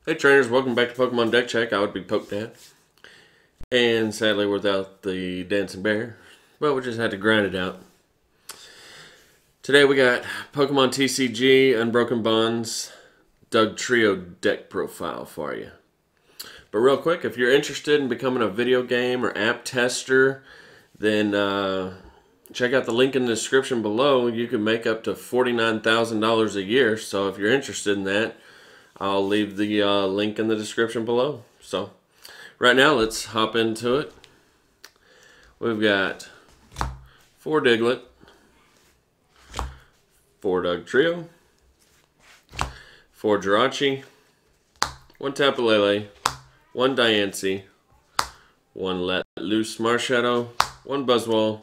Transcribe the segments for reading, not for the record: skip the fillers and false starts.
Hey trainers, welcome back to Pokemon Deck Check. I would be Poke Dad. And sadly without the Dancing Bear. But we just had to grind it out. Today we got Pokemon TCG Unbroken Bonds Dugtrio deck profile for you. But real quick, if you're interested in becoming a video game or app tester, then check out the link in the description below. You can make up to $49,000 a year. So if you're interested in that, I'll leave the link in the description below. So right now, let's hop into it. We've got 4 Diglett, 4 Dugtrio, 4 Jirachi, 1 Tapu Lele, 1 Diancie, 1 Let Loose Marshadow, 1 Buzzwole,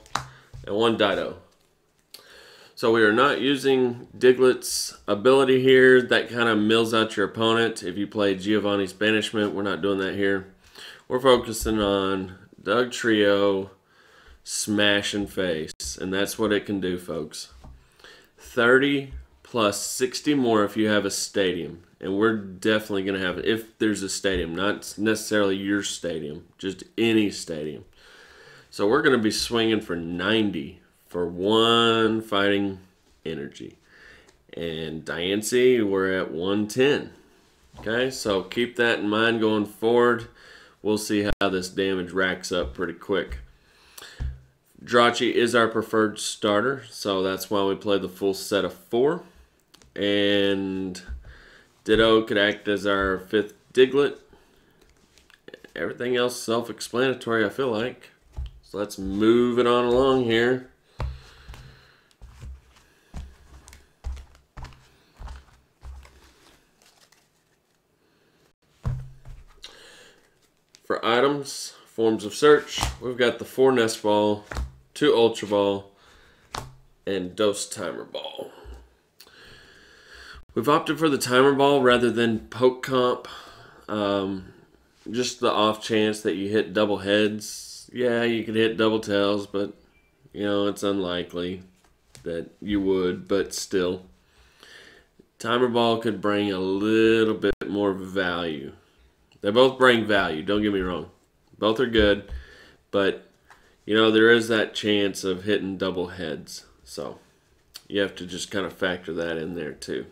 and 1 Dido. So we are not using Diglett's ability here. That kind of mills out your opponent. If you play Giovanni's Banishment, we're not doing that here. We're focusing on Dugtrio Smash and Face. And that's what it can do, folks. 30 plus 60 more if you have a stadium. And we're definitely going to have it if there's a stadium. Not necessarily your stadium. Just any stadium. So we're going to be swinging for 90. For 1 fighting energy. And Diancie, we're at 110. Okay, so keep that in mind going forward. We'll see how this damage racks up pretty quick. Jirachi is our preferred starter, so that's why we play the full set of 4. And Ditto could act as our 5th Diglett. Everything else self-explanatory, I feel like. So let's move it on along here. For items, forms of search, we've got the 4 Nest Ball, 2 Ultra Ball, and Dose Timer Ball. We've opted for the Timer Ball rather than Poke Comp. Just the off chance that you hit double heads. Yeah, you could hit double tails, but you know, it's unlikely that you would, but still. Timer Ball could bring a little bit more value. They both bring value, don't get me wrong. Both are good, but, you know, there is that chance of hitting double heads. So, you have to just kind of factor that in there, too.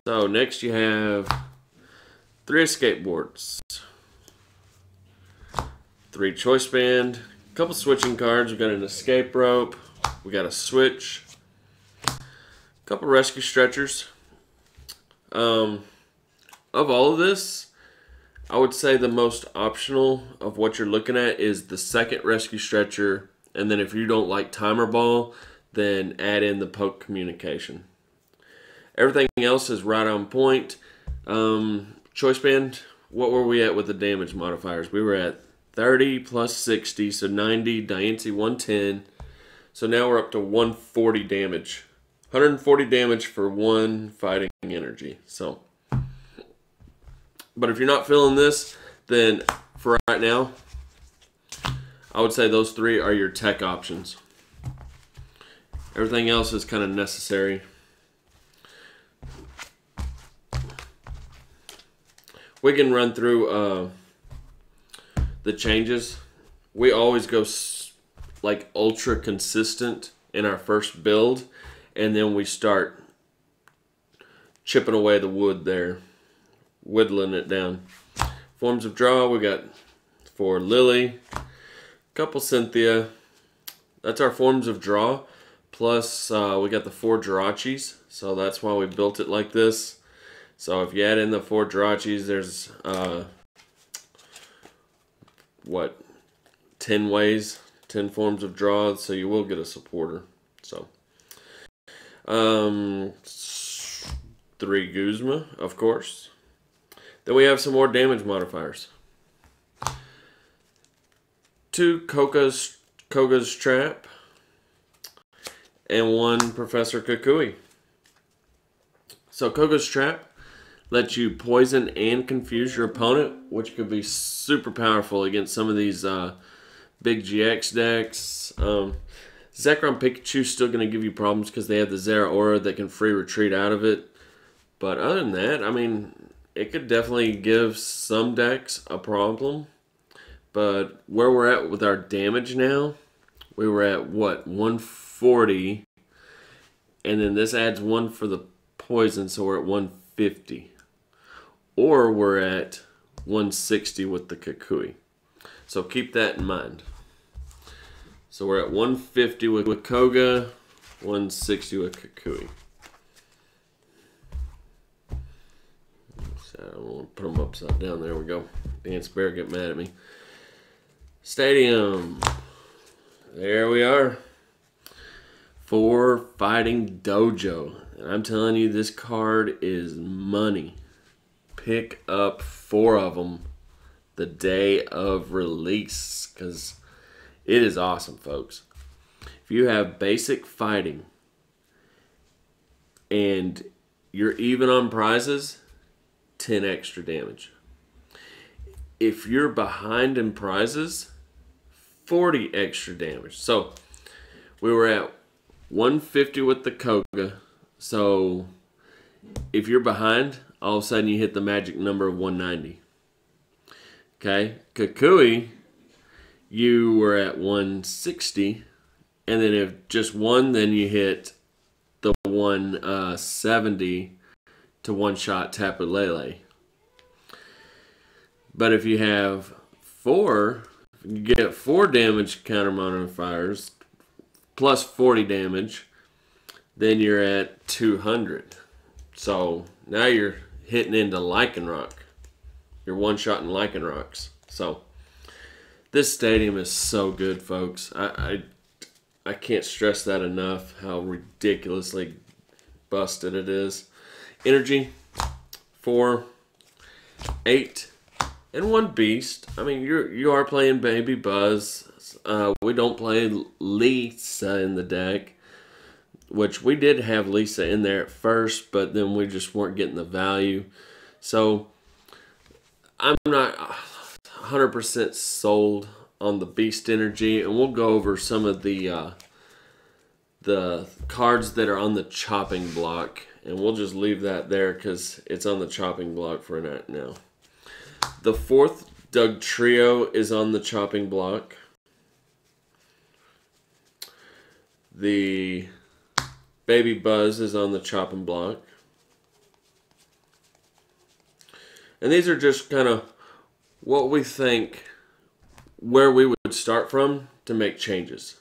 So, next you have 3 Escape Boards, 3 Choice Band, a couple switching cards. We've got an Escape Rope, we got a Switch, a couple Rescue Stretchers. Of all of this, I would say the most optional of what you're looking at is the 2nd Rescue Stretcher, and then if you don't like Timer Ball, then add in the Poke Communication. Everything else is right on point. Choice Band, what were we at with the damage modifiers? We were at 30 plus 60, so 90, Diancie 110. So now we're up to 140 damage. 140 damage for 1 fighting energy. So, but if you're not feeling this, then for right now, I would say those 3 are your tech options. Everything else is kind of necessary. We can run through the changes. We always go like ultra consistent in our first build, and then we start chipping away the wood there, whittling it down. Forms of draw, we got 4 Lily, a couple Cynthia. That's our forms of draw. Plus, we got the 4 Jirachis, so that's why we built it like this. So if you add in the 4 Jirachis, there's, 10 ways, 10 forms of draw, so you will get a supporter. So, 3 Guzma, of course. Then we have some more damage modifiers. 2 Koga's Trap, and 1 Professor Kukui. So Koga's Trap lets you poison and confuse your opponent, which could be super powerful against some of these big GX decks. Zekrom Pikachu's still going to give you problems because they have the Zeraora that can free retreat out of it. But other than that, I mean, it could definitely give some decks a problem. But where we're at with our damage now, we were at what, 140, and then this adds 1 for the poison, so we're at 150. Or we're at 160 with the Kukui. So keep that in mind. So we're at 150 with Koga, 160 with Kukui. So I don't want to put them upside down. There we go. Dance Bear get mad at me. Stadium. There we are. 4 Fighting Dojo. And I'm telling you, this card is money. Pick up 4 of them the day of release, because it is awesome, folks. If you have basic fighting and you're even on prizes, 10 extra damage. If you're behind in prizes, 40 extra damage. So we were at 150 with the Koga. So if you're behind, all of a sudden you hit the magic number of 190. Okay, Kukui, you were at 160, and then if just one, then you hit the 170 to one-shot Tapu Lele. But if you have 4, you get 4 damage counter modifiers plus 40 damage, then you're at 200. So now you're hitting into Lycanroc. You're one-shotting Lycanrocs. So this stadium is so good, folks. I can't stress that enough, how ridiculously busted it is. Energy, 4, 8, and 1 beast. I mean, you are playing Baby Buzz. We don't play Lisa in the deck, which we did have Lisa in there at first, but then we just weren't getting the value. So I'm not 100% sold on the beast energy, and we'll go over some of the cards that are on the chopping block, and we'll just leave that there because it's on the chopping block for now. The 4th Dugtrio is on the chopping block. The Baby Buzz is on the chopping block. And these are just kind of what we think, where we would start from to make changes.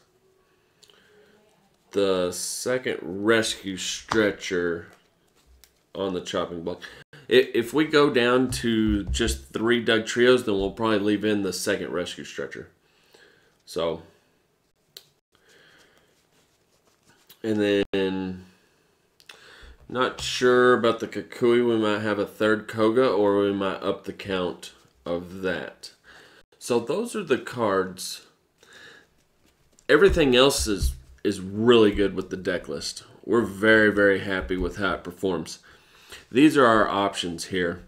The 2nd Rescue Stretcher on the chopping block. If we go down to just 3 Dugtrios, then we'll probably leave in the 2nd Rescue Stretcher. So, and then, not sure about the Kukui. We might have a 3rd Koga, or we might up the count of that. So those are the cards. Everything else is really good with the deck list. We're very, very happy with how it performs. These are our options here.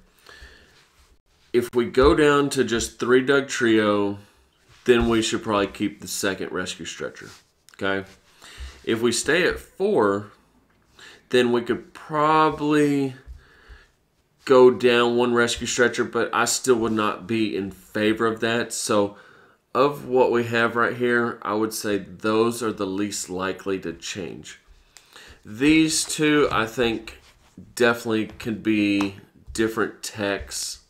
If we go down to just 3 Dugtrio, then we should probably keep the 2nd Rescue Stretcher. Okay? If we stay at 4, then we could probably go down 1 Rescue Stretcher, but I still would not be in favor of that. So of what we have right here, I would say those are the least likely to change. These 2, I think, definitely could be different techs.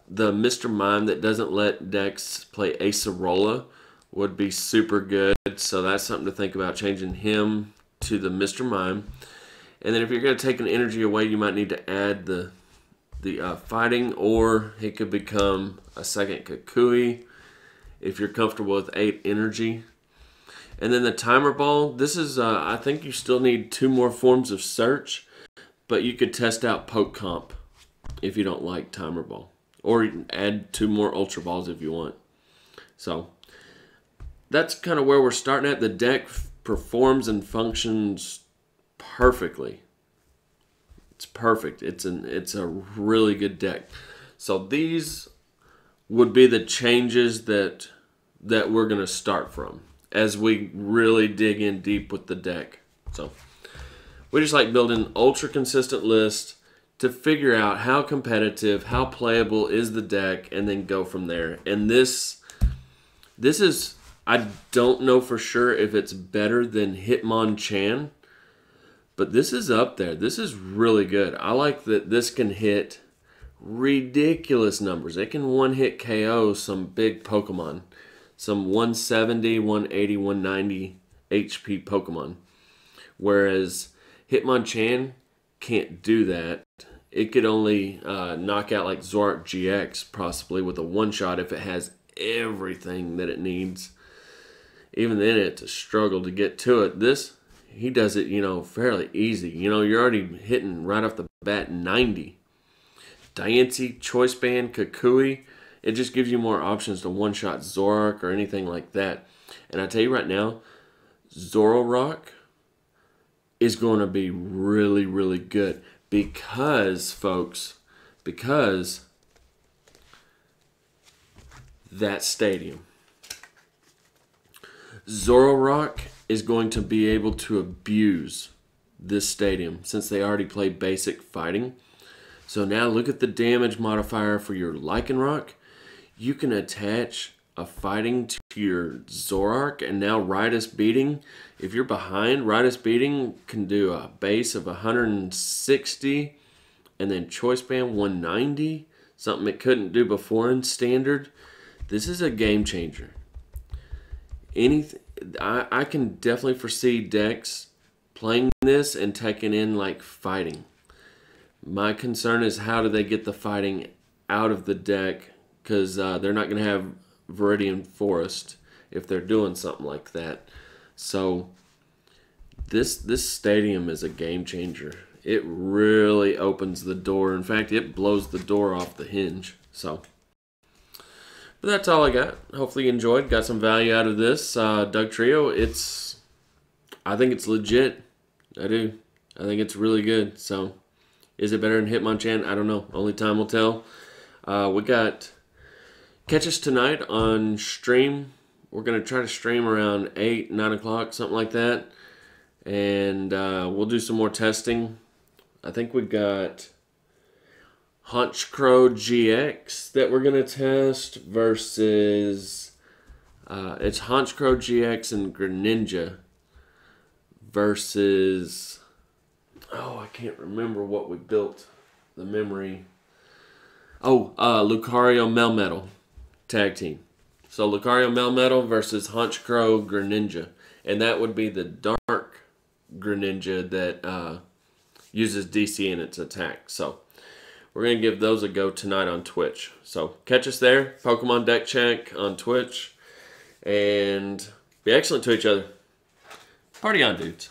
The Mr. Mime that doesn't let decks play Acerola would be super good. So that's something to think about, changing him to the Mr. Mime. And then if you're going to take an energy away, you might need to add the fighting, or it could become a 2nd Kukui if you're comfortable with 8 energy. And then the Timer Ball, this is, I think you still need 2 more forms of search, but you could test out Poke Comp if you don't like Timer Ball. Or you can add 2 more Ultra Balls if you want. So that's kind of where we're starting at. The deck performs and functions perfectly. It's perfect. It's a really good deck. So these would be the changes that we're going to start from as we really dig in deep with the deck. So we just like building ultra consistent list, to figure out how competitive, how playable is the deck, and then go from there. And this is, I don't know for sure if it's better than Hitmonchan, but this is up there. This is really good. I like that this can hit ridiculous numbers. It can one-hit KO some big Pokemon. Some 170, 180, 190 HP Pokemon. Whereas Hitmonchan can't do that. It could only knock out like Zorro Rock GX possibly with a one-shot if it has everything that it needs. Even then it's a struggle to get to it. This, he does it, you know, fairly easy. You know, you're already hitting right off the bat 90. Diancie, Choice Band, Kukui, it just gives you more options to one-shot Zorro Rock or anything like that. And I tell you right now, Zorro Rock is going to be really, really good because, folks, because that stadium. Zorro Rock is going to be able to abuse this stadium since they already play basic fighting. So now look at the damage modifier for your Lycanroc. You can attach a fighting to your Zorro Rock, and now Ridus Beating. If you're behind, Ridus Beating can do a base of 160 and then Choice Band 190, something it couldn't do before in Standard. This is a game changer. I can definitely foresee decks playing this and taking in like fighting. My concern is how do they get the fighting out of the deck, because they're not going to have Viridian Forest if they're doing something like that. So this stadium is a game changer. It really opens the door. In fact, it blows the door off the hinge. So, but that's all I got. Hopefully you enjoyed, got some value out of this. Dugtrio, I think it's legit. I do. I think it's really good. So, is it better than Hitmonchan? I don't know. Only time will tell. We got catch us tonight on stream. We're going to try to stream around 8, 9 o'clock, something like that. And we'll do some more testing. I think we got Honchkrow GX that we're going to test versus... it's Honchkrow GX and Greninja versus... Oh, I can't remember what we built. The memory. Oh, Lucario Melmetal tag team. So Lucario Melmetal versus Honchkrow Greninja. And that would be the dark Greninja that uses DC in its attack. So we're going to give those a go tonight on Twitch. So catch us there. Pokemon Deck Check on Twitch. And be excellent to each other. Party on, dudes.